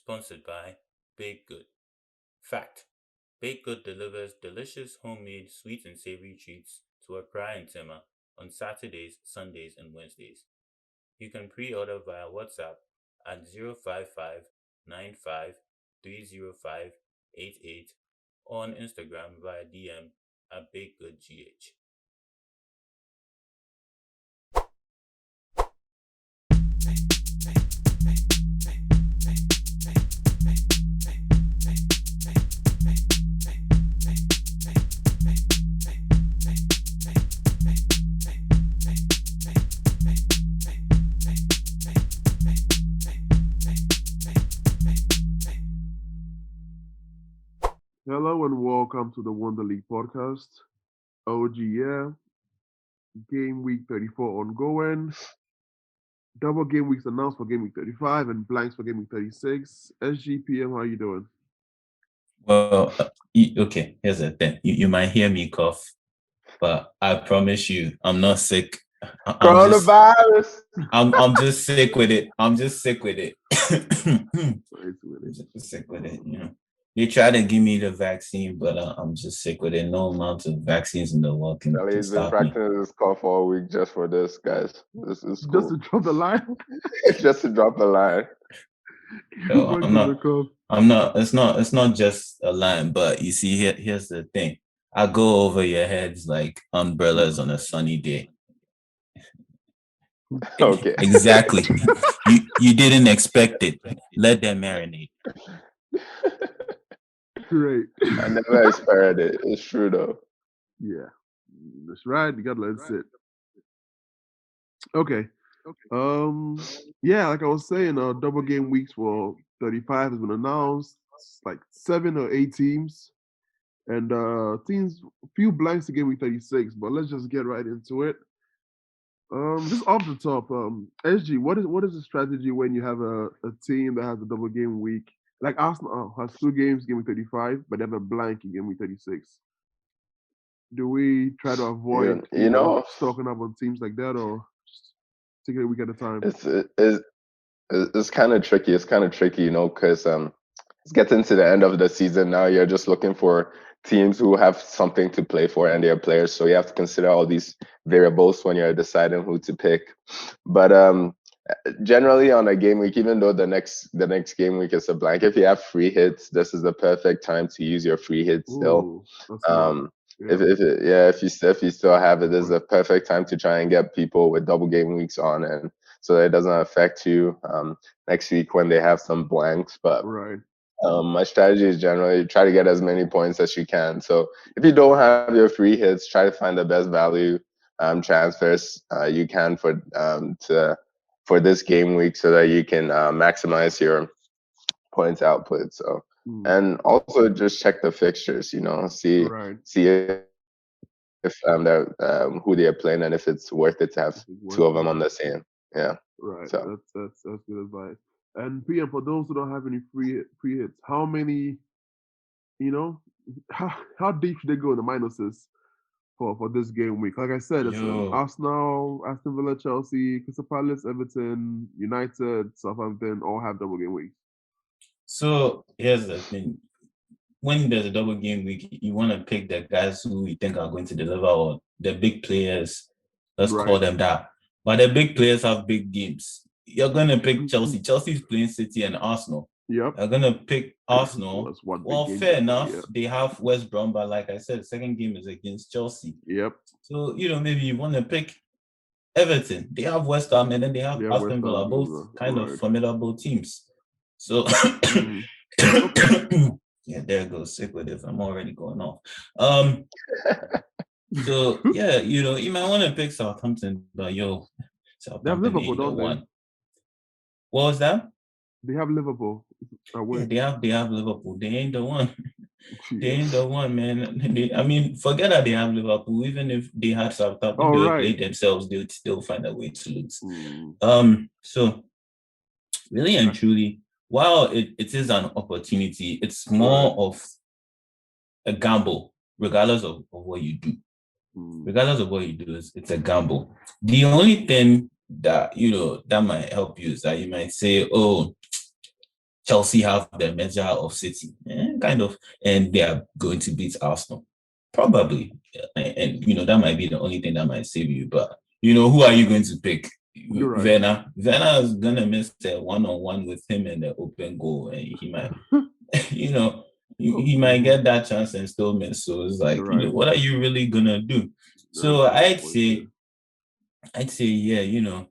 sponsored by Baked Good. Fact: Baked Good delivers delicious homemade sweet and savory treats to Accra and Tema on Saturdays, Sundays, and Wednesdays. You can pre-order via WhatsApp at 05595305888 or on Instagram via DM at BakedGoodGH. Hello and welcome to the Wonder League podcast. OG, game week 34 ongoing. Double game weeks announced for game week 35 and blanks for game week 36. SGPM, how you doing? Well, okay, here's the thing. You might hear me cough, but I promise you, I'm not sick. Coronavirus. I'm just sick with it. I'm just sick with it. Just sick with it, you know. They try to give me the vaccine, but I'm just sick with it. No amount of vaccines in the world can He's been stop me. practicing this cough all week just for this, guys. This is cool. Just to drop the line. Just to drop the line. No, I'm not. It's not just a line, but you see, here's the thing. I go over your heads like umbrellas on a sunny day. Okay. Exactly. you didn't expect it. Let them marinate. Great. I never expected it. It's true though. Yeah, that's right. You gotta let it sit. Okay. Yeah, like I was saying, double game weeks for 35 has been announced. It's like 7 or 8 teams, and teams few blanks to game week 36. But let's just get right into it. Just off the top, SG, what is the strategy when you have a team that has a double game week? Like Arsenal has 2 games game week 35, but they have a blank in game week 36. Do we try to avoid stocking up on teams like that, or just take it a week at a time? It's kind of tricky. It's kind of tricky, because it's getting to the end of the season now. You're just looking for teams who have something to play for and their players. So you have to consider all these variables when you're deciding who to pick. But generally on a game week, even though the next game week is a blank, if you have free hits, this is the perfect time to use your free hits still. If you still have it, this is the perfect time to try and get people with double game weeks on, and so that it doesn't affect you next week when they have some blanks. But my strategy is generally try to get as many points as you can. So if you don't have your free hits, try to find the best value transfers you can for this game week so that you can maximize your points output. So and also just check the fixtures, see if who they're playing and if it's worth it to have 2 of them on the same. Yeah. Right. So that's good advice. And PM, for those who don't have any free hits, how many, how deep should they go in the minuses for this game week? Like I said, it's Arsenal, Aston Villa, Chelsea, Crystal Palace, Everton, United, Southampton all have double game weeks. So here's the thing. When there's a double game week, you want to pick the guys who you think are going to deliver, or the big players. Let's call them that. But the big players have big games. You're going to pick Chelsea. Chelsea's playing City and Arsenal. Yep. You're going to pick Arsenal. Well, fair enough. Yeah. They have West Brom, but like I said, the second game is against Chelsea. Yep. So, maybe you want to pick Everton. They have West Ham, and then they have Aston Villa, both kind of formidable teams. So, yeah, there goes. Sick with it. I'm already going off. So yeah, you might want to pick Southampton, but Southampton they have Liverpool, don't they? What was that? They have Liverpool. Yeah, they have Liverpool. They ain't the one. They ain't the one, man. Forget that they have Liverpool. Even if they had Southampton, they would play themselves. They would still find a way to lose. So really and truly, while it is an opportunity, it's more of a gamble, regardless of what you do. Regardless of what you do, it's a gamble. The only thing that that might help you is that you might say, Chelsea have the measure of City, kind of, and they are going to beat Arsenal. Probably. And that might be the only thing that might save you. But, who are you going to pick? Right. Werner. Werner is going to miss the one-on-one with him in the open goal. And he might, he might get that chance and still miss. So it's like, what are you really going to do? So I'd say, yeah,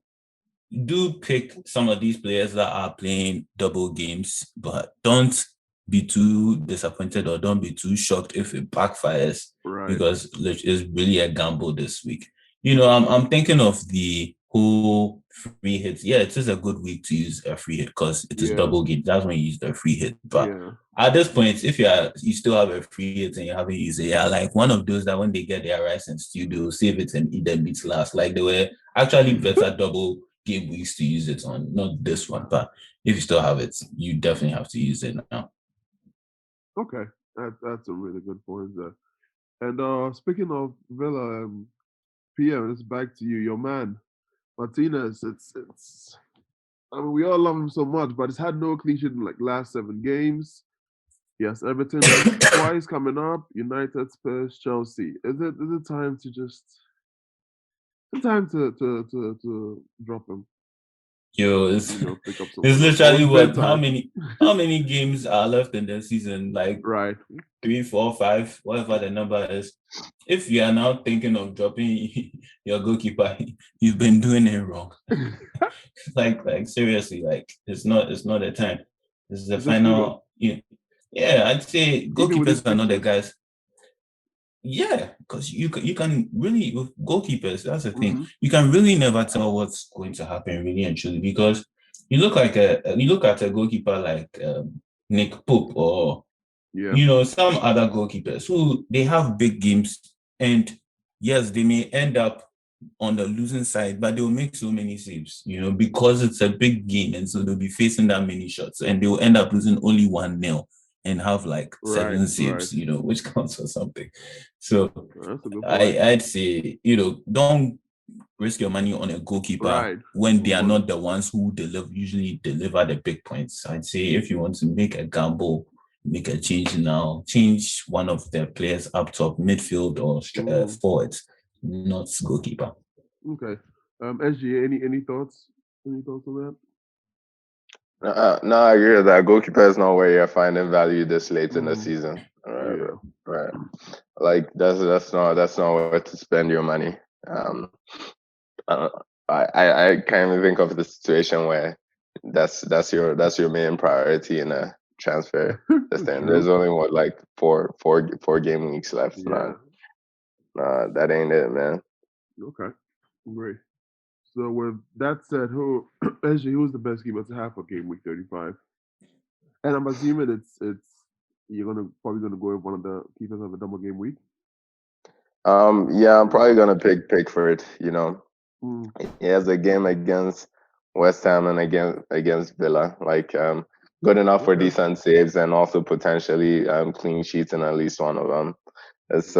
do pick some of these players that are playing double games, but don't be too disappointed or don't be too shocked if it backfires, because it's really a gamble this week. I'm thinking of the whole free hits. Yeah, it is a good week to use a free hit because it is double game. That's when you use the free hit. But at this point, if you still have a free hit and you haven't used it, like one of those that when they get their rice and stew, they'll save it and eat them beats last. Like they were actually better double game weeks to use it on, not this one. But if you still have it, you definitely have to use it now. Okay, that's a really good point there. And speaking of Villa, PM, it's back to you, your man Martinez. It's. I mean, we all love him so much, but he's had no clean sheet in like last 7 games. Yes, Everton twice coming up. United, Spurs, Chelsea. Is it time to just? It's time to drop him. Yo, it's literally what? How many games are left in the season? Like 3, 4, 5, whatever the number is. If you are now thinking of dropping your goalkeeper, you've been doing it wrong. like seriously, like it's not the time. This is the final. Yeah, I'd say goalkeepers are not the guys. Yeah, because you can really, with goalkeepers, that's the thing. You can really never tell what's going to happen, really and truly, because you look at a goalkeeper like Nick Pope or some other goalkeepers who they have big games, and yes, they may end up on the losing side, but they'll make so many saves, because it's a big game, and so they'll be facing that many shots, and they'll end up losing only 1-0. And have like 7 saves, which counts for something. So I'd say, don't risk your money on a goalkeeper when they are not the ones who usually deliver the big points. I'd say if you want to make a gamble, make a change now, change one of the players up top, midfield or forwards, not goalkeeper. Okay. SG, any thoughts? Any thoughts on that? No, I agree with that. Goalkeeper is not where you're finding value this late in the season. Right. Like that's not where to spend your money. I can't even think of the situation where that's your main priority in a transfer. There's only like four game weeks left. Nah, that ain't it, man. Okay, great. So with that said, who's the best keeper to have for game week 35? And I'm assuming it's you're probably gonna go with one of the keepers of a double game week. Yeah, I'm probably gonna pick Pickford. He has a game against West Ham and against Villa. Like good enough for decent saves and also potentially clean sheets in at least one of them. It's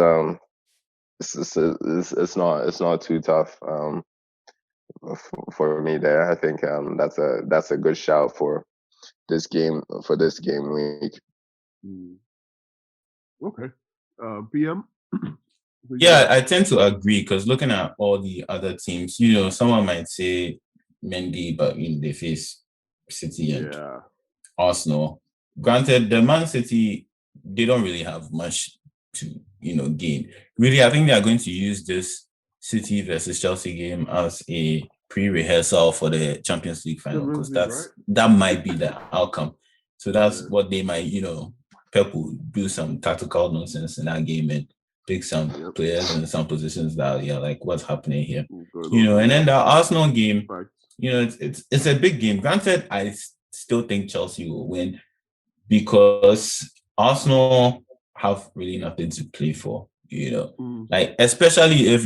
not too tough. For me there, I think that's a good shout for this game week. Okay, PM. Yeah, I tend to agree because looking at all the other teams, someone might say Mendy, but they face City and Arsenal. Granted, the Man City, they don't really have much to gain. Really, I think they are going to use this City versus Chelsea game as a pre-rehearsal for the Champions League final, because that might be the outcome. So that's what they might, Pep will do some tactical nonsense in that game and pick some players in some positions that like what's happening here, and then the Arsenal game, it's a big game. Granted, I still think Chelsea will win because Arsenal have really nothing to play for, like especially if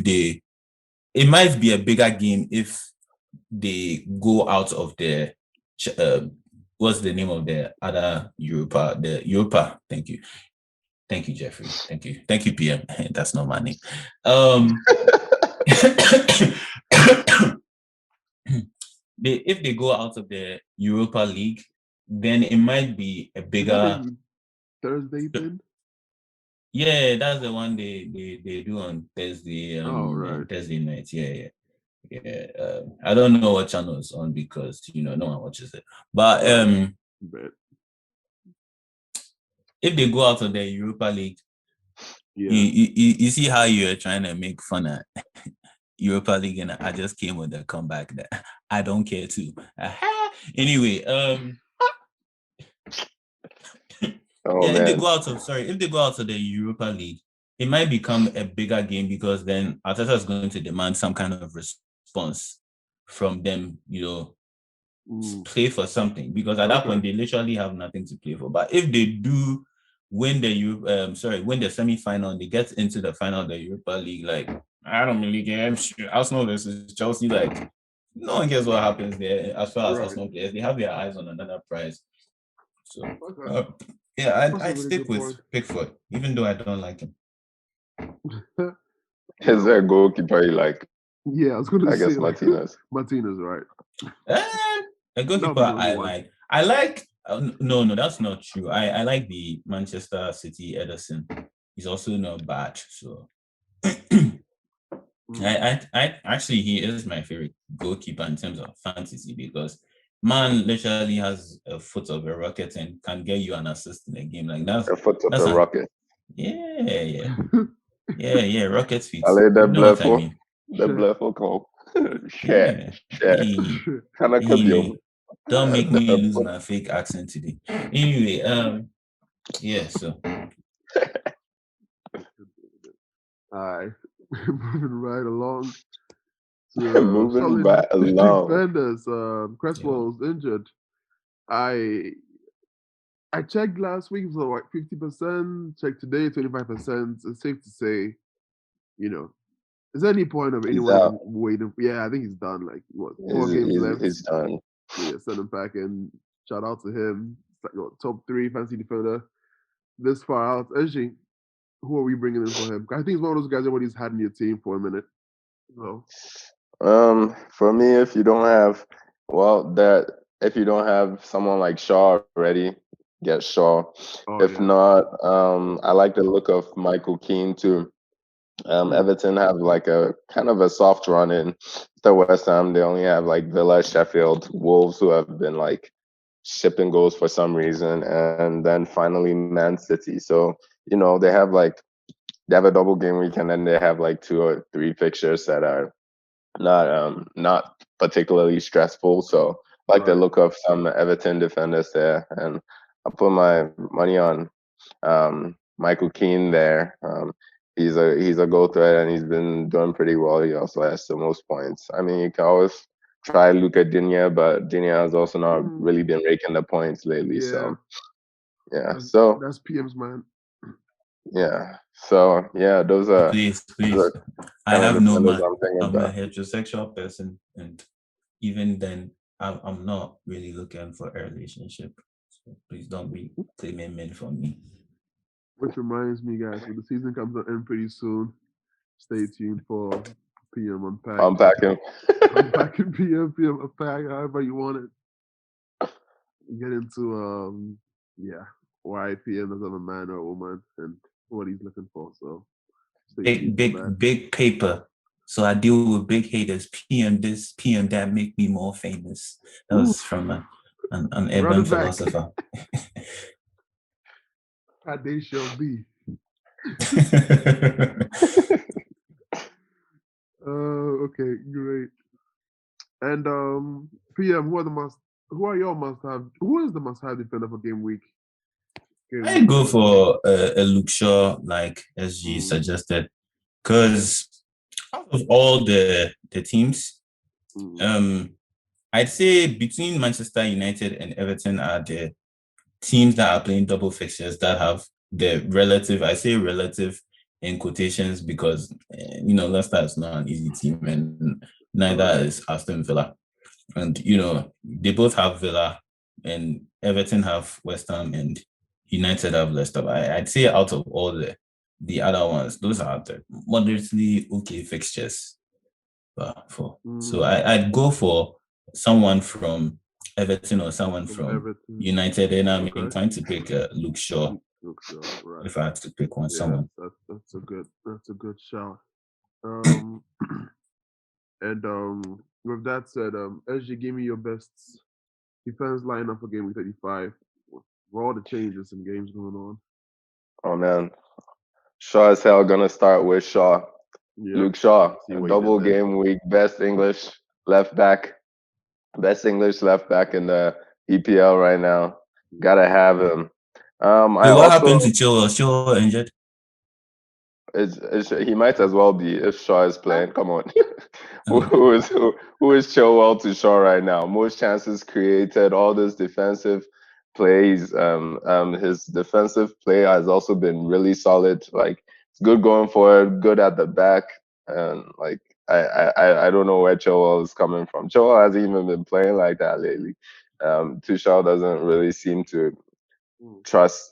it might be a bigger game if they go out of the what's the name of the other Europa? Thank you, Jeffrey. Thank you, PM. That's not my name. If they go out of the Europa League, then it might be a bigger Thursday then. Yeah, that's the one they do on Thursday. Right. Thursday night. Yeah. I don't know what channel it's on because no one watches it. But if they go out of the Europa League, you see how you're trying to make fun of Europa League, and I just came with a comeback that I don't care to. Anyway, if they go out of the Europa League, it might become a bigger game because then Arteta is going to demand some kind of response from them, play for something, because at that point they literally have nothing to play for. But if they do win the semi-final and they get into the final of the Europa League, like, I don't really care. Arsenal versus Chelsea, like, no one cares what happens there as far as Arsenal players. They have their eyes on another prize. So I'd stick with Pickford, even though I don't like him. Is there a goalkeeper you like? Yeah, I was going to say, guess Martinez. Martinez, right? A goalkeeper I like. No, that's not true. I like the Manchester City Ederson. He's also not bad. So I actually, he is my favorite goalkeeper in terms of fantasy because man literally has a foot of a rocket and can get you an assist in a game. Like that's a foot of a rocket. Yeah, rocket feet. Allez, the bluff will come. Share. Don't make me lose my fake accent today. Anyway, so. Alright, moving right along. Moving right along. Defenders, Cresswell's injured. I checked last week, it was like 50%. Checked today, 25%. It's safe to say, is there any point of anyone waiting? Yeah, I think he's done. Like, what, 4 games left? He's done. Yeah, send him back in. Shout out to him. Top 3 fantasy defender this far out. Actually, who are we bringing in for him? I think he's one of those guys everybody's had in your team for a minute. So. For me, if you don't have someone like Shaw already, get Shaw. Not, I like the look of Michael Keane too. Everton have like a kind of a soft run in the West Ham. They only have like Villa, Sheffield, Wolves, who have been like shipping goals for some reason, and then finally Man City. So they have a double game week, and then they have like 2 or 3 fixtures that are not particularly stressful. So I like the look of some Everton defenders there, and I put my money on Michael Keane there. He's a goal threat, and he's been doing pretty well. He also has the most points. I mean, you can always try Luca Digne, but Digne has also not really been raking the points lately. So so that's PM's man. Yeah. So those are. Please. I have no man. I'm a heterosexual person, and even then, I'm not really looking for a relationship. So please don't be claiming men for me. Which reminds me, guys, when the season comes to an end pretty soon, stay tuned for PM Unpack. Unpacking PM Unpack, however you want it. Get into why PM doesn't have a man or a woman and what he's looking for. So big paper. So I deal with big haters. PM this, PM that, make me more famous. That was from an urban philosopher. They shall be. Okay, great. And PM, who is the must-have defender for game week? I go for a Luke Shaw, like SG suggested, because out of all the teams, I'd say between Manchester United and Everton are the teams that are playing double fixtures that have the relative, I say relative in quotations because, Leicester is not an easy team and neither is Aston Villa. And, they both have Villa and Everton have West Ham and United have Leicester. But I'd say out of all the other ones, those are the moderately okay fixtures. So I'd go for someone from Everton or someone from United, and I'm inclined to pick Luke Shaw. Luke Shaw, right? If I had to pick one, someone. That's a good shout. And with that said, SG, give me your best defense lineup for Game Week 35. With all the changes and games going on. Oh man, Shaw as hell gonna start with Shaw. Yep. Luke Shaw, double game week, best English left back in the EPL right now. Gotta have him. What happened to Chilwell? Chilwell injured? He might as well be if Shaw is playing. Come on. Who is Chilwell to Shaw right now? Most chances created, all this defensive plays. His defensive play has also been really solid. Like, it's good going forward, good at the back, and like I don't know where Chilwell is coming from. Chilwell hasn't even been playing like that lately. Tuchel doesn't really seem to trust.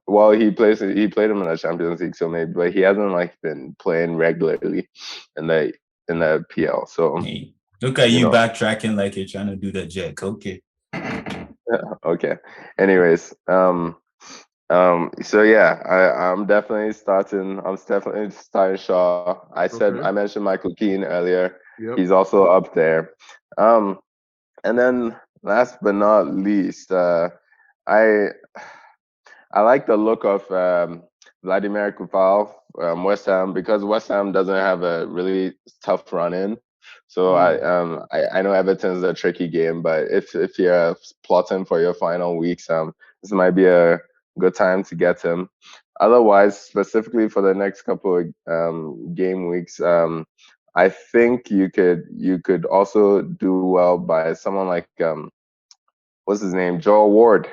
Well, he played him in the Champions League, so maybe, but he hasn't like been playing regularly in the PL. So hey, look at you backtracking like you're trying to do the Jack. Okay. Okay. Anyways, so yeah, I'm definitely starting Shaw. I mentioned Michael Keane earlier. Yep. He's also up there. And then last but not least, I like the look of Vladimir Kufal, West Ham, because West Ham doesn't have a really tough run in. So I know Everton's a tricky game, but if you're plotting for your final weeks, this might be a good time to get him. Otherwise, specifically for the next couple of game weeks, I think you could also do well by someone like what's his name, Joel Ward.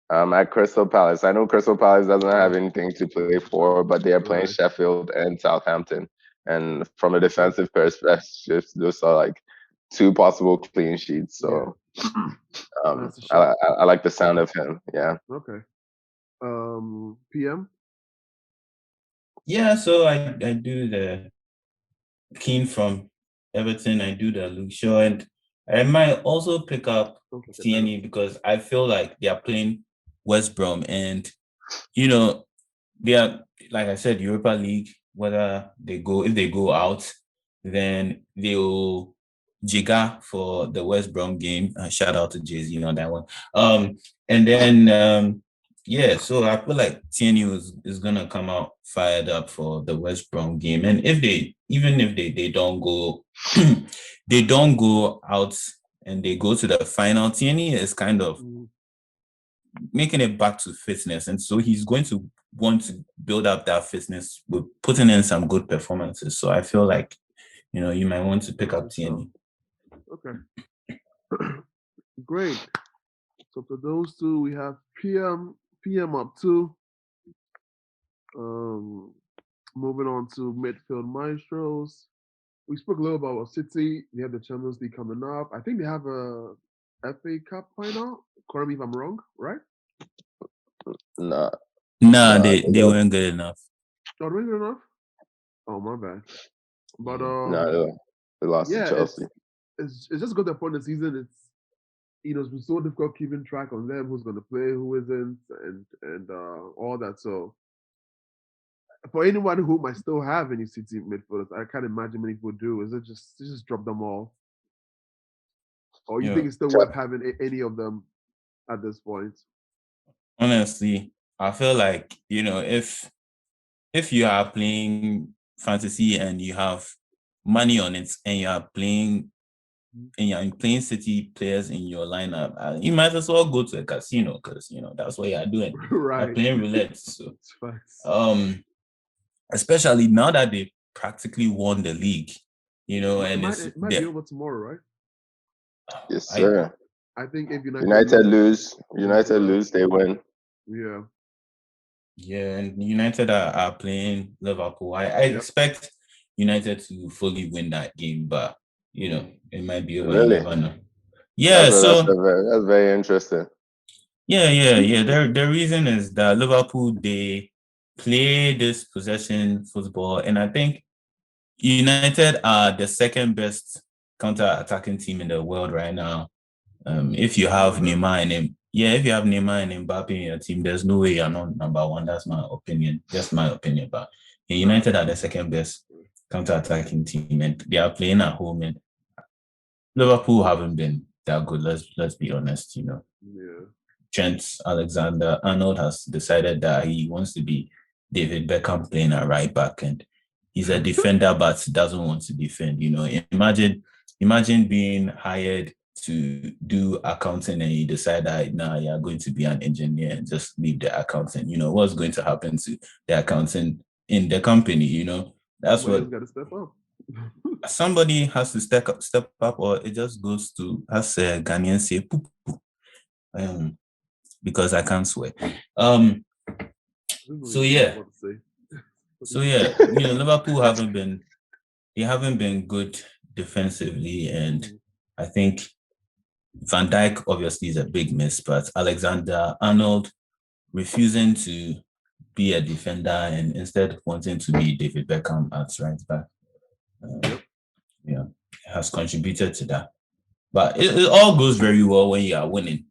At Crystal Palace. I know Crystal Palace doesn't have anything to play for, but they are playing Sheffield and Southampton. And from a defensive perspective, those are like two possible clean sheets. So I like the sound of him. Yeah. Okay. PM? Yeah, so I do the Keane from Everton. I do the Luke Shaw, and I might also pick up TNE because I feel like they are playing West Brom, and they are, like I said, Europa League. If they go out, then they'll jigger for the West Brom game. Shout out to Jay-Z on that one. And then so I feel like TNU is gonna come out fired up for the West Brom game, and if they don't go, they don't go out and they go to the final, TNE is kind of making it back to fitness, and so he's going to want to build up that fitness with putting in some good performances. So I feel like you might want to pick up TNE. Okay. Great. So for those two, we have PM up 2. Moving on to midfield maestros. We spoke a little about City. They have the Champions League coming up. I think they have a FA Cup final. Correct me if I'm wrong, right? No, they weren't good enough. Not really good enough? Oh, my bad. But they lost to Chelsea. It's just got to the point of the season. It's been so difficult keeping track on them, who's going to play, who isn't, and all that. So for anyone who might still have any City midfielders, I can't imagine many people do. Is it just drop them all, or you think it's still worth having any of them at this point? Honestly, I feel like if you are playing fantasy and you have money on it, and you are playing City players in your lineup, you might as well go to a casino because that's what you are doing. Right. You're playing roulette. So especially now that they practically won the league, and it might be over tomorrow, right? Yes, sir. I think if United lose, they win. Yeah. Yeah, and United are playing Liverpool. I expect United to fully win that game, but it might be over. Really? You never know. Yeah, that's very interesting. Yeah. The reason is that Liverpool, they play this possession football, and I think United are the second best counter-attacking team in the world right now. If you have Neymar and if you have Neymar and Mbappe in your team, there's no way you're not number one. That's my opinion. Just my opinion. But United are the second best counter-attacking team, and they are playing at home. And Liverpool haven't been that good. Let's be honest. Yeah. Trent Alexander-Arnold has decided that he wants to be David Beckham playing at right back, and he's a defender but doesn't want to defend. Imagine being hired to do accounting and you decide that now you're going to be an engineer and just leave the accounting. What's going to happen to the accounting in the company? That's what got to step up. Somebody has to step up, or it just goes to, as Ghanaians say, poo poo. Because I can't swear. Liverpool haven't been good defensively, and I think Van Dijk obviously is a big miss, but Alexander-Arnold refusing to be a defender and instead wanting to be David Beckham at right back, has contributed to that. But it all goes very well when you are winning.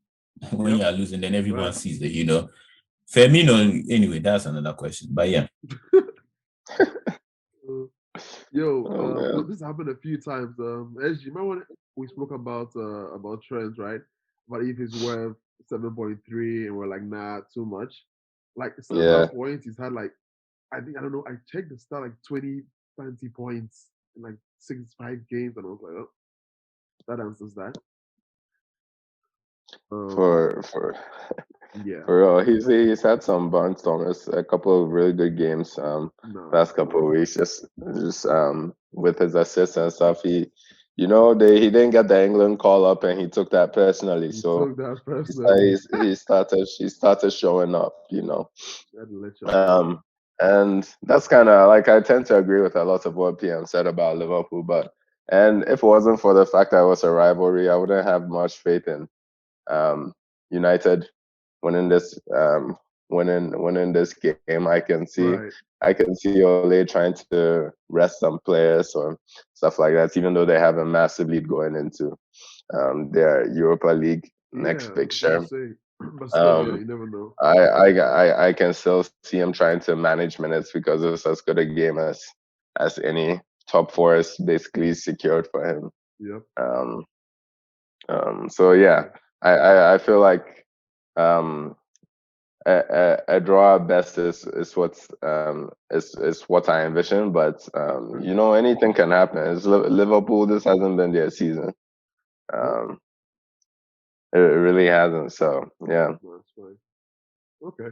When you are losing, then everyone sees that, Firmino, anyway, that's another question. But yeah. This happened a few times. As you remember when we spoke about trends, right? But if it's worth 7.3 and we're like, nah, too much. Like some points he's had like, I checked the stat like 20 points in like 5 games, and I was like, oh, that answers that. For real, he's had some barnstormers, a couple of really good games last couple of weeks. Just with his assists and stuff, he didn't get the England call up and he took that personally. He started showing up, and that's kind of like, I tend to agree with a lot of what PM said about Liverpool, and if it wasn't for the fact that it was a rivalry, I wouldn't have much faith in United winning this game. I can see Ole trying to rest some players or stuff like that, even though they have a massive lead going into their Europa League next fixture. But still, you never know. I can still see him trying to manage minutes because it's as good a game as any. Top 4 is basically secured for him. Yep. So yeah, I feel like a draw at best is what I envision, but anything can happen. It's Liverpool. This hasn't been their season. It really hasn't. So yeah. That's fine. Okay.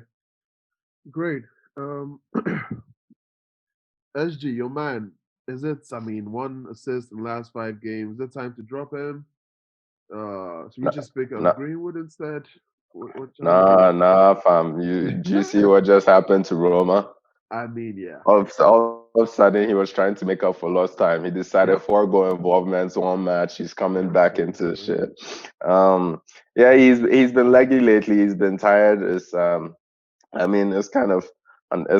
Great. SG, your man, is it? I mean, 1 assist in the last 5 games. Is it time to drop him? Should we just pick up Greenwood instead? Nah, fam. Do you see what just happened to Roma? I mean, yeah. All of a sudden, he was trying to make up for lost time. He decided 4 goal involvements, 1 match. He's coming back into the shit. He's been leggy lately. He's been tired. It's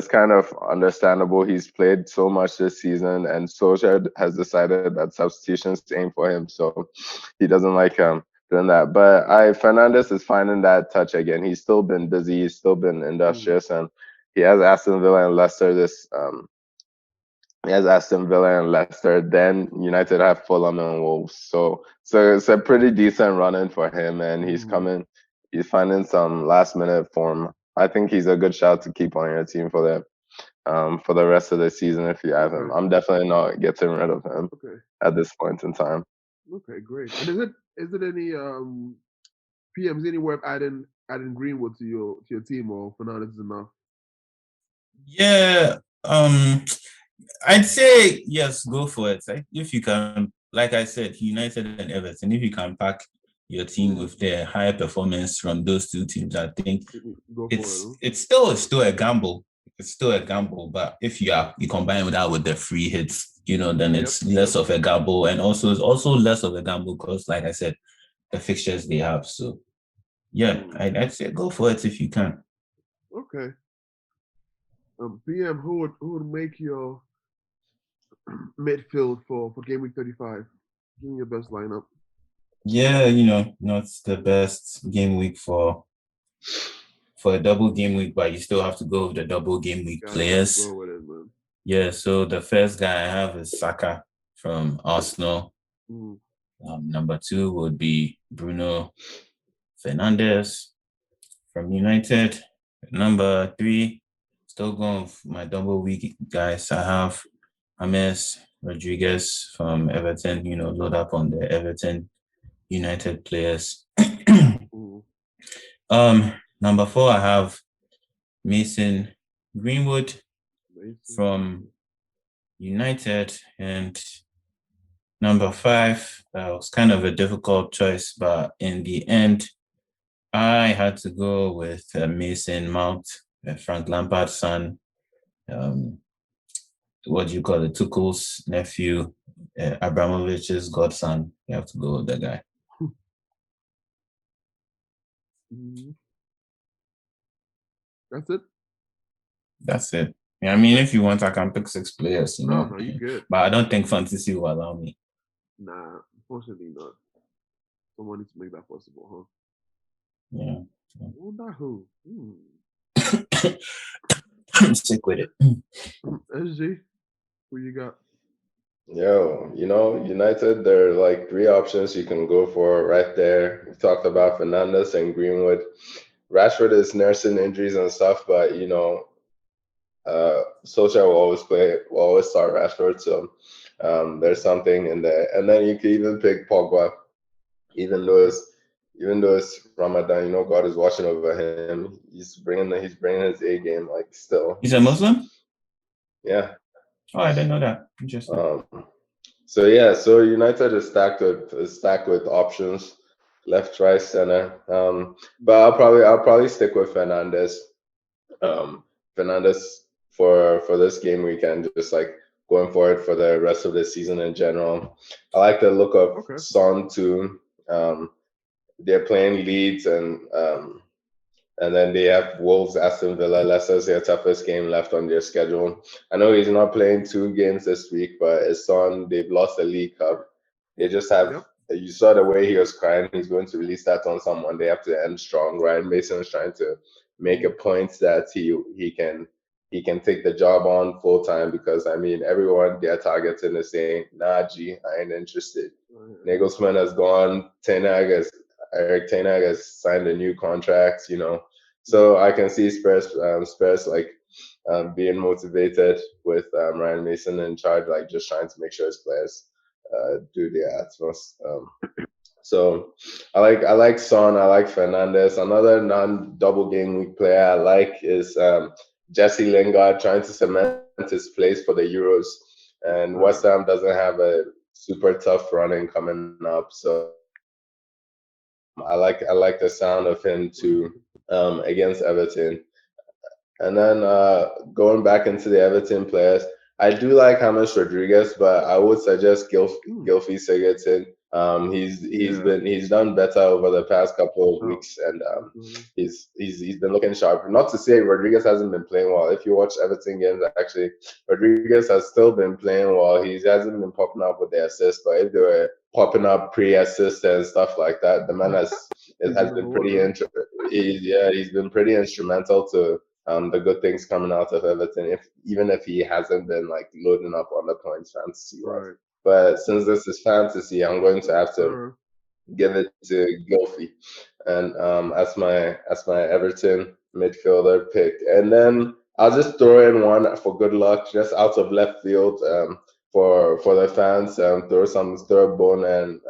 kind of understandable. He's played so much this season, and Solskjaer has decided that substitutions aim for him, so he doesn't like doing that. But Fernandes is finding that touch again. He's still been busy. He's still been industrious, and he has Aston Villa and Leicester Then United have Fulham and Wolves. So it's a pretty decent run-in for him, and he's coming. He's finding some last-minute form. I think he's a good shout to keep on your team for the rest of the season if you have him. I'm definitely not getting rid of him at this point in time. Okay, great. And is it any PMs anywhere adding Greenwood to your team, or Fernandes is enough? Yeah, I'd say yes, go for it. If you can, like I said, United and Everton, if you can pack your team with their higher performance from those 2 teams, I think it's still a gamble. It's still a gamble, but if you combine that with the free hits, then it's less of a gamble, and also it's also less of a gamble because, like I said, the fixtures they have. So yeah, I'd say go for it if you can. Okay. PM, who would make your midfield for Gameweek 35? Give me your best lineup. Yeah, not the best game week for a double game week, but you still have to go with the double game week players. Go with it, man. Yeah, so the first guy I have is Saka from Arsenal. Number 2 would be Bruno Fernandes from United. Number 3, still going with my double week guys. I have James Rodriguez from Everton, load up on the Everton United players. Number 4, I have Mason Greenwood from United, and number 5, that was kind of a difficult choice, but in the end, I had to go with Mason Mount, Frank Lampard's son. What do you call it? Tuchel's nephew, Abramovich's godson. You have to go with the guy. That's it. That's it. Yeah, I mean, if you want, I can pick 6 players. No, you good. But I don't think fantasy will allow me. Nah, unfortunately not. Someone needs to make that possible, huh? Yeah. Wonder who? Stick with it. SG, who you got? Yo, United, there are like 3 options you can go for right there. We talked about Fernandes and Greenwood. Rashford is nursing injuries and stuff, but Solskjaer will always start Rashford, so there's something in there. And then you can even pick Pogba, even though it's Ramadan, God is watching over him. He's bringing his A game, like still. He's a Muslim? Yeah. Oh, I didn't know that. Interesting. So United is stacked with options, left, right, center. But I'll probably stick with Fernandes. Fernandes for this game weekend, just like going forward for the rest of the season in general. I like the look of Son too. They're playing Leeds and then they have Wolves, Aston Villa. Leicester's their toughest game left on their schedule. I know he's not playing 2 games this week, but it's on. They've lost the League Cup. They just have. You saw the way he was crying. He's going to release that on someone. They have to end strong. Ryan Mason is trying to make a point that he can take the job on full time, because I mean everyone they're targeting is saying, nah, G, I ain't interested. Nagelsmann has gone. Eric Ten Hag has signed a new contract, so I can see Spurs like being motivated with Ryan Mason in charge, like just trying to make sure his players do their utmost. So I like Son, I like Fernandes. Another non-double game week player I like is Jesse Lingard, trying to cement his place for the Euros. And West Ham doesn't have a super tough running coming up, so I like the sound of him too against Everton. And then going back into the Everton players, I do like James Rodriguez, but I would suggest Gylfi Sigurdsson. He's done better over the past couple of weeks, and he's been looking sharp. Not to say Rodriguez hasn't been playing well. If you watch Everton games, actually, Rodriguez has still been playing well. He hasn't been popping up with the assists, but if they were popping up pre-assist and stuff like that, the man has been pretty he's been pretty instrumental to the good things coming out of Everton, even if he hasn't been like loading up on the points fantasy wise. But since this is fantasy, I'm going to have to give it to Gylfi, and as my Everton midfielder pick. And then I'll just throw in one for good luck, just out of left field, for the fans. Throw a bone and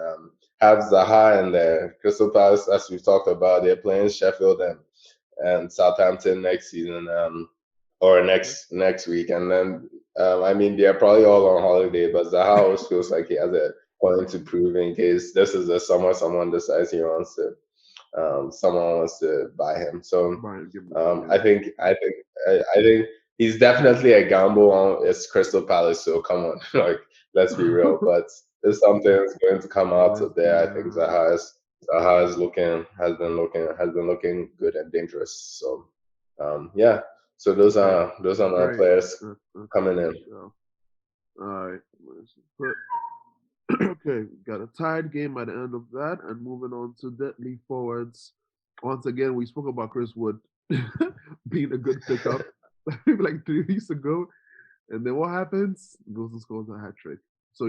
have Zaha in there. Crystal Palace, as we talked about, they're playing Sheffield and Southampton next season, or next week. And then I mean they're probably all on holiday, but Zaha always feels like he has a point to prove in case this is the summer someone decides someone wants to buy him. So I think he's definitely a gamble on it's Crystal Palace. So come on, like let's be real. But if something is going to come out of there, I think Zaha has been looking good and dangerous. So yeah. So those are my players coming in. All right. Okay, got a tied game at the end of that, and moving on to deadly forwards. Once again, we spoke about Chris Wood being a good pickup like 3 weeks ago, and then what happens? Goes and scores a hat trick. So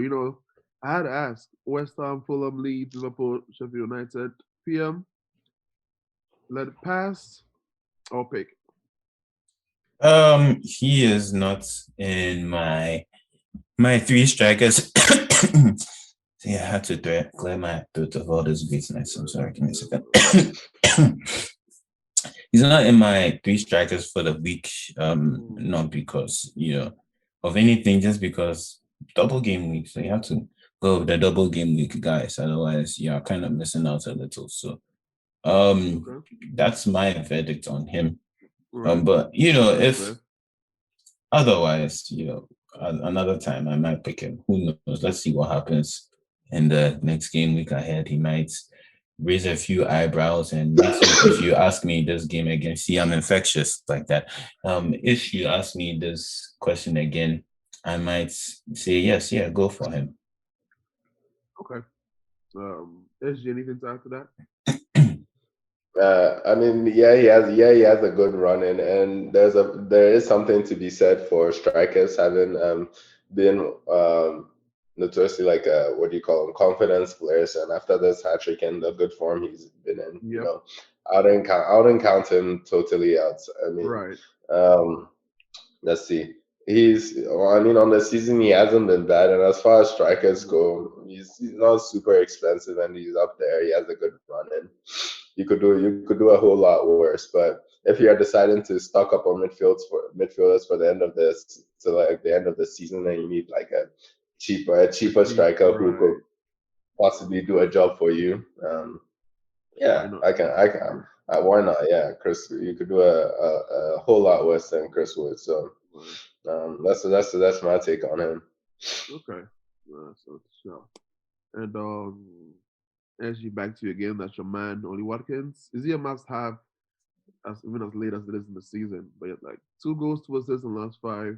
I had to ask: West Ham, Fulham, Leeds, Liverpool, Sheffield United, PM. Let it pass or pick. He is not in my three strikers. See, I had to clear my throat of all this business. I'm sorry, give me a second. He's not in my three strikers for the week. Not because of anything, just because double game week. So you have to go with the double game week, guys. Otherwise, you're kind of missing out a little. So, that's my verdict on him. Right. But if otherwise, another time I might pick him. Who knows? Let's see what happens in the next game week ahead. He might raise a few eyebrows, and next week, if you ask me this game again, see, I'm infectious like that. If you ask me this question again, I might say yes, go for him. Okay. SG, anything to add to that? I mean, he has a good run in, and there is something to be said for strikers having been notoriously like what do you call them, confidence players, and after this hat trick and the good form he's been in, I wouldn't count him totally out. I mean, right. Let's see. On the season he hasn't been bad, and as far as strikers go, he's not super expensive, and he's up there. He has a good run in. You could do a whole lot worse, but if you are deciding to stock up on midfielders for the end of the end of the season, and you need like a cheaper striker who could possibly do a job for you, I can. Why not? Yeah, Chris, you could do a whole lot worse than Chris Wood. So that's my take on him. Okay, so and SG, back to you again. That's your man, Oli Watkins. Is he a must-have? Even as late as it is in the season, but like 2 goals, 2 assists in the last 5.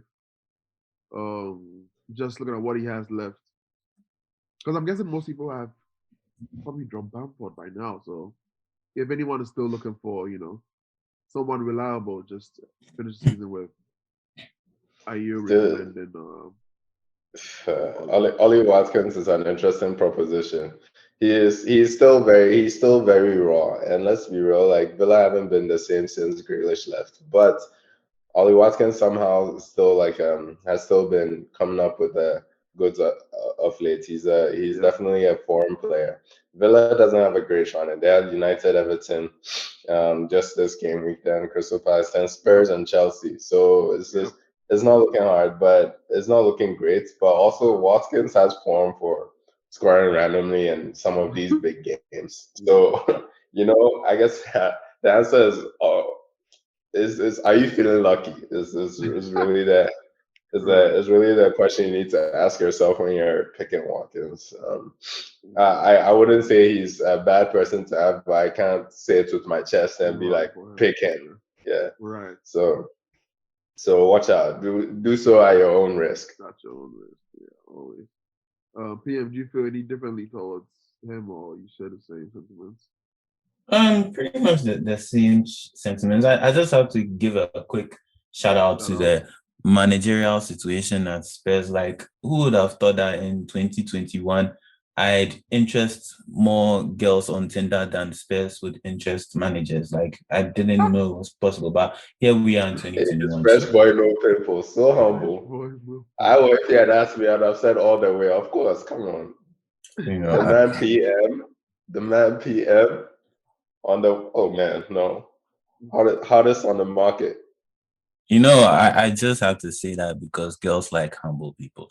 Just looking at what he has left, because I'm guessing most people have probably dropped Bamford by now. So if anyone is still looking for, someone reliable, just finish the season with, are you recommending? Ollie Watkins is an interesting proposition. He's still very raw, and let's be real, like Villa haven't been the same since Grealish left, but Ollie Watkins somehow still has still been coming up with the goods of late. He's definitely a foreign player. Villa doesn't have a great run, and they had United, Everton, just this game week, then Crystal Palace, then Spurs and Chelsea. So it's not looking hard, but it's not looking great. But also Watkins has form for scoring randomly in some of these big games. So I guess the answer is are you feeling lucky? Is really the question you need to ask yourself when you're picking Watkins. I wouldn't say he's a bad person to have, but I can't say it with my chest and be like, pick him. Yeah. Right. So watch out. Do so at your own risk. At your own risk. Yeah, always. PM, do you feel any differently towards him, or you share the same sentiments? Pretty much the same sentiments. I just have to give a quick shout out to the managerial situation at Spurs. Like, who would have thought that in 2021 I'd interest more girls on Tinder than Spurs would interest managers? Like, I didn't know it was possible, but here we are in 2021. Fresh boy, no people, so humble. If you had asked me, I'd have said all the way. Of course, come on. The man PM. Hottest on the market. I just have to say that because girls like humble people.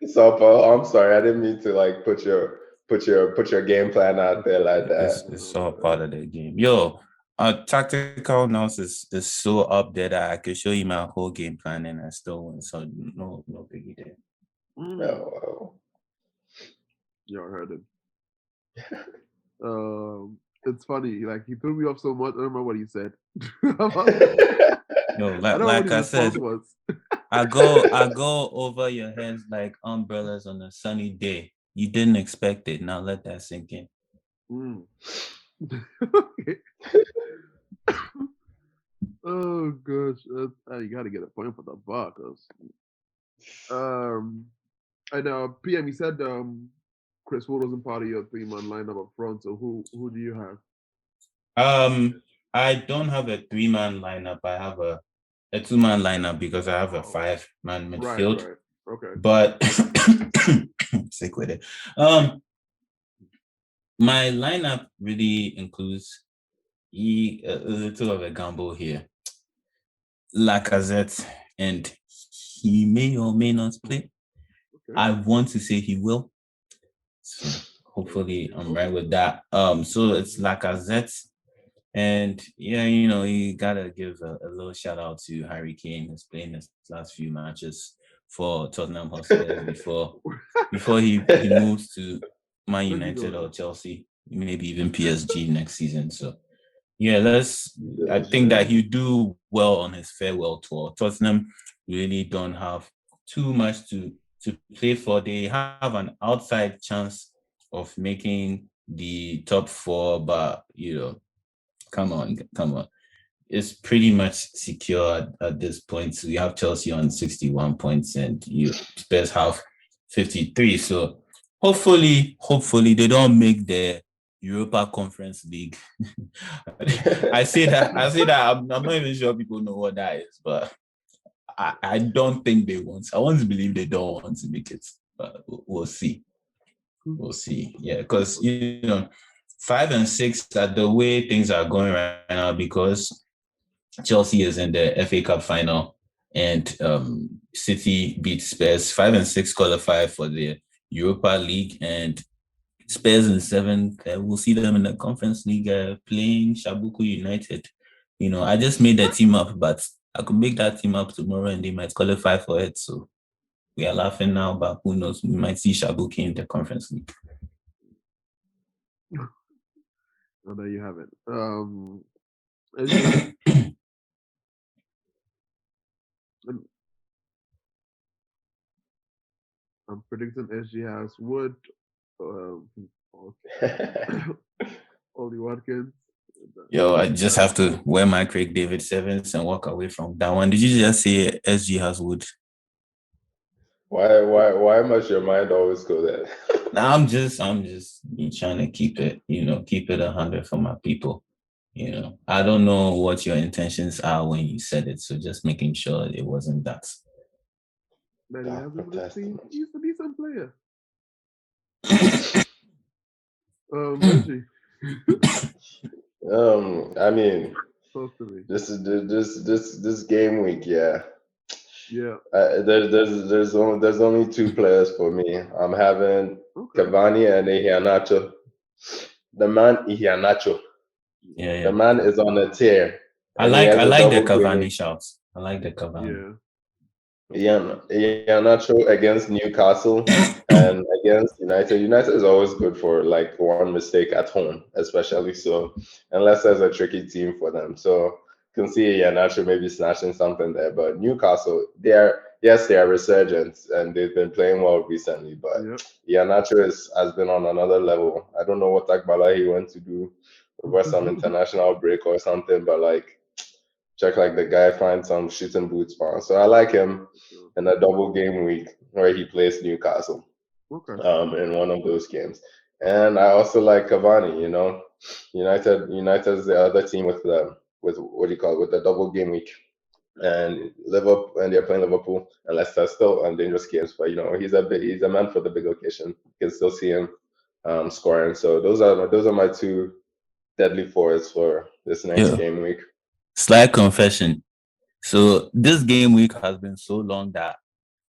So, I'm sorry, I didn't mean to put your game plan out there like that. It's all part of the game. Yo, tactical analysis is so up there that I could show you my whole game plan and I still win. So no biggie there. Oh, y'all heard it. It's funny. Like, he threw me off so much. I don't remember what he said. No, like I said, I go over your heads like umbrellas on a sunny day. You didn't expect it. Now let that sink in. Okay. Oh gosh, you got to get a point for the Buckers. And PM, you said Chris Wood wasn't part of your 3-man lineup up front. So who do you have? I don't have a 3-man lineup. I have a 2-man lineup because I have a 5-man midfield. Right. Okay. But sick with it. My lineup really includes a little of a gamble here. Lacazette, and he may or may not play. Okay. I want to say he will. So hopefully I'm right with that. So it's Lacazette. And yeah, you gotta give a little shout out to Harry Kane, who's playing his last few matches for Tottenham Hotspur before he moves to Man United or Chelsea, maybe even PSG next season. So yeah, I think that he'll do well on his farewell tour. Tottenham really don't have too much to play for. They have an outside chance of making the top 4, but come on. It's pretty much secure at this point. So you have Chelsea on 61 points and Spurs have 53. So hopefully they don't make the Europa Conference League. I say that I'm not even sure people know what that is, but I don't think they want. I want to believe they don't want to make it, but we'll see. We'll see. Yeah, because 5 and 6 are the way things are going right now, because Chelsea is in the FA Cup final and City beat Spurs. 5 and 6 qualify for the Europa League, and Spurs in 7. We'll see them in the Conference League playing Shabuku United. I just made that team up, but I could make that team up tomorrow and they might qualify for it. So we are laughing now, but who knows? We might see Shabuki in the Conference League. Oh, there you have it. I'm predicting SG has Wood, Ollie Watkins. Yo, I just have to wear my Craig David 7s and walk away from that one. Did you just say SG has Wood? Why must your mind always go there? Nah, I'm just trying to keep it 100 for my people. I don't know what your intentions are when you said it, so just making sure it wasn't that. He's a decent player. Reggie. I mean, this game week, yeah. Yeah. There's only 2 players for me. I'm having Cavani and Iheanacho. The man Iheanacho. Yeah. The man is on a tear. I like the Cavani shouts. I like the Cavani. Yeah. Iheanacho against Newcastle and against United. United is always good for like one mistake at home, especially so, unless there's a tricky team for them. So you can see Iheanacho maybe snatching something there. But Newcastle, they are resurgent and they've been playing well recently. But Iheanacho has been on another level. I don't know what Akbala went to do over some international break or something, but like check like the guy finds some shooting boots on. So I like him in a double game week where he plays Newcastle. In one of those games. And I also like Cavani, United's the other team with what do you call it, with the double game week. And Liverpool, and they're playing Liverpool and Leicester, still on dangerous games, but he's a man for the big occasion. You can still see him scoring. So those are my 2 deadly forwards for this next game week. Slight confession. So this game week has been so long that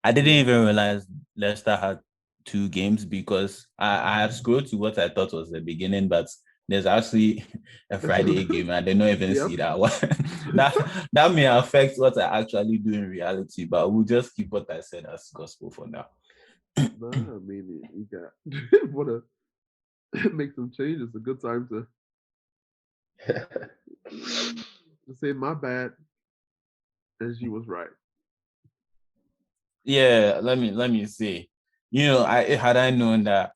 I didn't even realize Leicester had 2 games, because I have scrolled to what I thought was the beginning, but there's actually a Friday game. I did not even see that one. that may affect what I actually do in reality, but we'll just keep what I said as gospel for now. I mean, you got want to make some changes. A good time to say my bad, as you was right. Yeah, let me see. Had I known that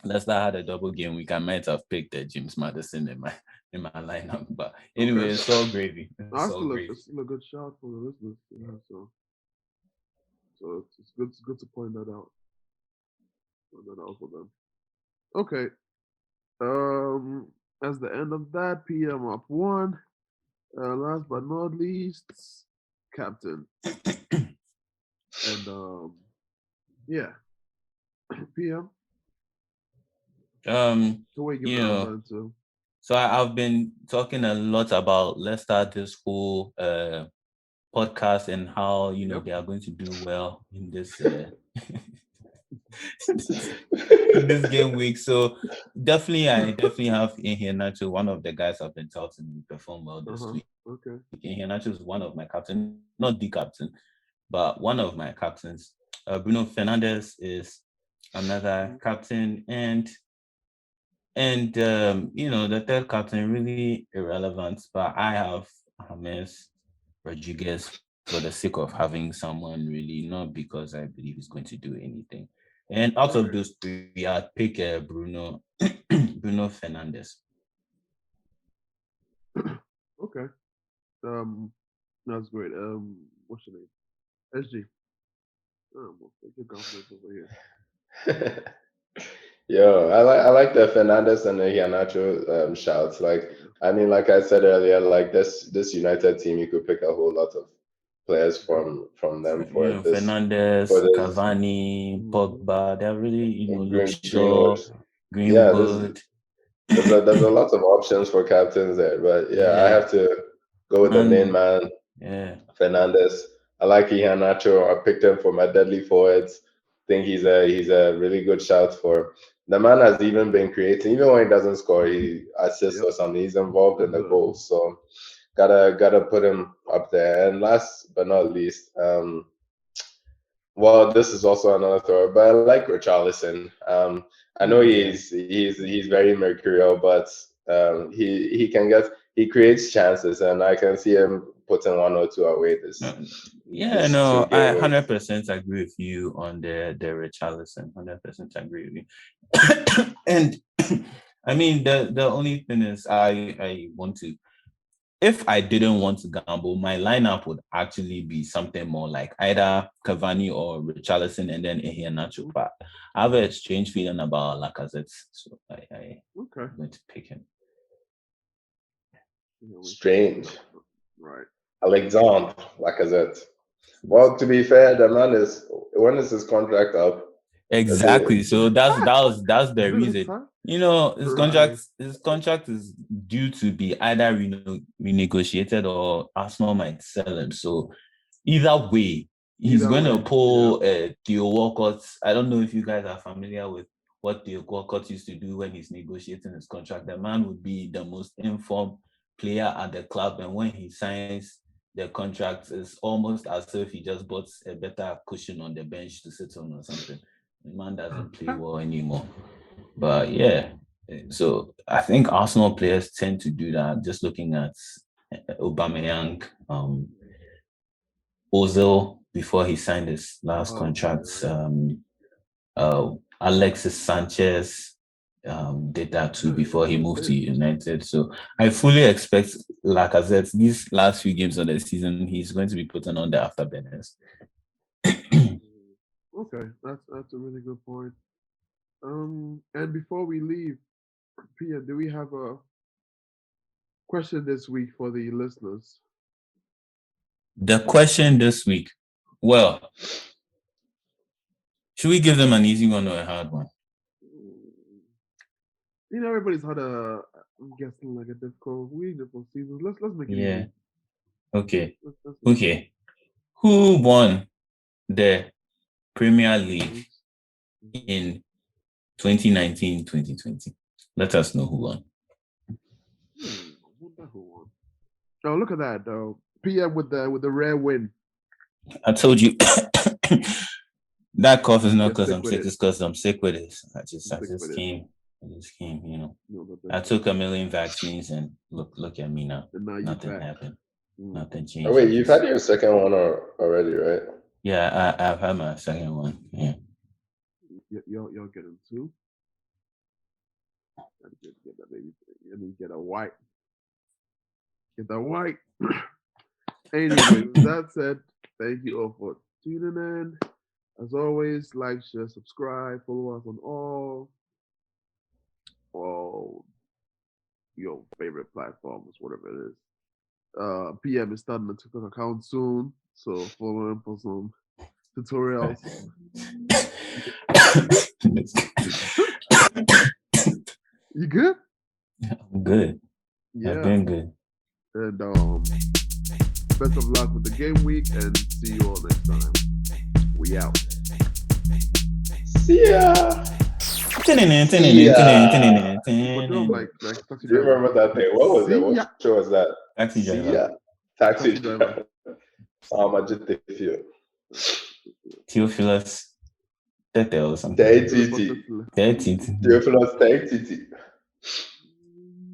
Leicester had a double game week, I might have picked James Maddison in my lineup. But anyway, it's all gravy. It's still a good shot for the listeners. Yeah, so it's good to point that out. Point that out for them. Okay. As the end of that, PM up 1. Last but not least, captain. And yeah, PM. So I've been talking a lot about Leicester this whole podcast and how they are going to do well in this in this game week. So I definitely have Iheanacho, one of the guys I've been touting to perform well this week. Okay. Iheanacho is one of my captains, not the captain, but one of my captains. Bruno Fernandes is another captain, and the third captain really irrelevant, but I have James Rodriguez for the sake of having someone, really, not because I believe he's going to do anything. And out of those three, I'd pick Bruno Fernandes. Okay. That's great. What's your name? SG. Your confidence over here. Yo, I like the Fernandes and the Iheanacho shouts. Like I said earlier, like this United team, you could pick a whole lot of players from them for this. Fernandes, Cavani, Pogba, they're really Greenwood. Yeah, there's a lot of options for captains there, but I have to go with the main man. Yeah, Fernandes. I like Iheanacho. I picked him for my deadly forwards. I think he's a really good shout for. The man has even been creating, even when he doesn't score, he assists or something. He's involved in the goals, so gotta put him up there. And last but not least, well, this is also another thrower, but I like Richarlison. I know he's very mercurial, but he creates chances, and I can see him putting 1 or 2 away this. I 100% agree with you on the Richarlison. 100% agree with you. And I mean, the only thing is, I want to. If I didn't want to gamble, my lineup would actually be something more like either Cavani or Richarlison and then Iheanacho. But I have a strange feeling about Lacazette, so I'm going to pick him. Strange. Right. Alexandre Lacazette. Well, to be fair, the man when is his contract up? Exactly. So that's the reason. His contract is due to be either renegotiated or Arsenal might sell him. So either way, he's going to pull Theo Walcott. I don't know if you guys are familiar with what Theo Walcott used to do when he's negotiating his contract. The man would be the most informed player at the club, and when he signs the contract, it's almost as if he just bought a better cushion on the bench to sit on or something. The man doesn't play well anymore. But so I think Arsenal players tend to do that. Just looking at Aubameyang, Ozil before he signed his last contract, Alexis Sanchez did that too before he moved to United. So I fully expect Lacazette, these last few games of the season, he's going to be putting on the afterburners. Okay, that's a really good point. And before we leave, Pia, do we have a question this week for the listeners? The question this week, well, should we give them an easy one or a hard one? Everybody's had I'm guessing, like a difficult week, difficult seasons. Let's make it easy. Okay. Okay. Who won the Premier League in 2019-2020? Let us know who won. Who won? Oh, look at that though. PM with the rare win. I told you that cough is not because I'm sick, it's because I'm sick with it. I just came. I took 1 million vaccines and look at me now. Nothing happened. Nothing changed. Oh wait, you've had your second one already, right? Yeah, I've had my second one. Yeah. Y'all get them too. Get that baby. Let me get a white. Get that white. Anyway, with that said, thank you all for tuning in. As always, like, share, subscribe, follow us on all your favorite platforms, whatever it is. PM is starting a TikTok account soon, so follow him for some tutorials. You good? I'm good. Yeah. I've been good. And best of luck with the game week, and see you all next time. We out. See ya. Do you remember that thing? What was it? What show was that? Taxi driver. Taxi driver. Theophilus Tete or something. Theophilus Tete.